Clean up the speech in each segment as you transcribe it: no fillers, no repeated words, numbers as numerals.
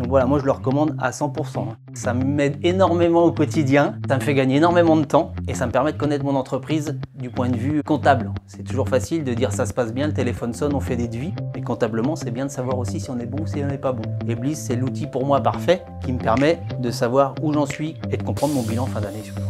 Donc voilà, moi je le recommande à 100%. Ça m'aide énormément au quotidien, ça me fait gagner énormément de temps et ça me permet de connaître mon entreprise du point de vue comptable. C'est toujours facile de dire ça se passe bien, le téléphone sonne, on fait des devis. Mais comptablement, c'est bien de savoir aussi si on est bon ou si on n'est pas bon. Et Bliz, c'est l'outil pour moi parfait qui me permet de savoir où j'en suis et de comprendre mon bilan fin d'année surtout.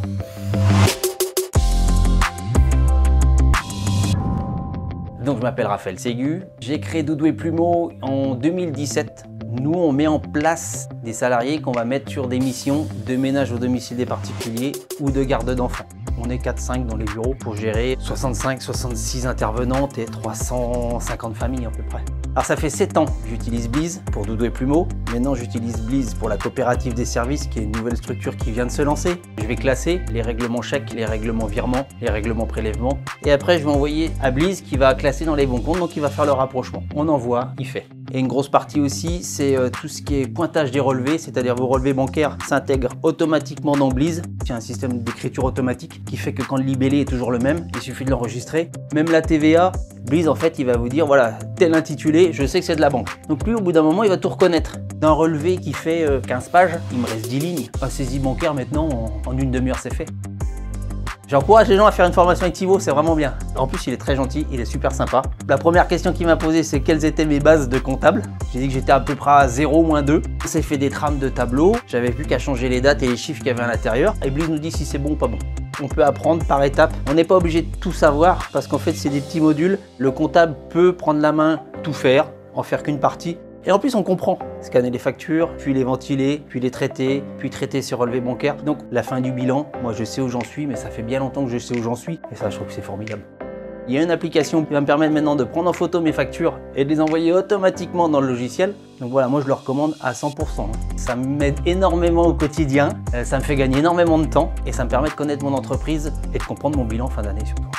Donc je m'appelle Raphaël Ségu, j'ai créé Doudou et Plumeau en 2017. Nous, on met en place des salariés qu'on va mettre sur des missions de ménage au domicile des particuliers ou de garde d'enfants. On est 4-5 dans les bureaux pour gérer 65-66 intervenantes et 350 familles à peu près. Alors ça fait 7 ans que j'utilise Bliz pour Doudou et Plumeau. Maintenant j'utilise Bliz pour la coopérative des services qui est une nouvelle structure qui vient de se lancer. Je vais classer les règlements chèques, les règlements virements, les règlements prélèvements. Et après je vais envoyer à Bliz qui va classer dans les bons comptes, donc il va faire le rapprochement. On envoie, il fait. Et une grosse partie aussi, c'est tout ce qui est pointage des relevés, c'est-à-dire vos relevés bancaires s'intègrent automatiquement dans Bliz. Il y a un système d'écriture automatique qui fait que quand le libellé est toujours le même, il suffit de l'enregistrer. Même la TVA, Bliz en fait il va vous dire voilà, tel intitulé, je sais que c'est de la banque. Donc lui au bout d'un moment il va tout reconnaître. D'un relevé qui fait 15 pages, il me reste 10 lignes. Un saisie bancaire maintenant, en une demi-heure c'est fait. J'encourage les gens à faire une formation avec Thibaut, c'est vraiment bien. En plus, il est très gentil, il est super sympa. La première question qu'il m'a posée, c'est quelles étaient mes bases de comptable. J'ai dit que j'étais à peu près à 0-2. On s'est fait des trames de tableau. J'avais plus qu'à changer les dates et les chiffres qu'il y avait à l'intérieur. Et Bliz nous dit si c'est bon ou pas bon. On peut apprendre par étapes. On n'est pas obligé de tout savoir parce qu'en fait, c'est des petits modules. Le comptable peut prendre la main, tout faire, en faire qu'une partie. Et en plus, on comprend. Scanner les factures, puis les ventiler, puis les traiter, puis traiter ses relevés bancaires. Donc, la fin du bilan, moi, je sais où j'en suis, mais ça fait bien longtemps que je sais où j'en suis. Et ça, je trouve que c'est formidable. Il y a une application qui va me permettre maintenant de prendre en photo mes factures et de les envoyer automatiquement dans le logiciel. Donc voilà, moi, je le recommande à 100%. Ça m'aide énormément au quotidien, ça me fait gagner énormément de temps et ça me permet de connaître mon entreprise et de comprendre mon bilan fin d'année surtout.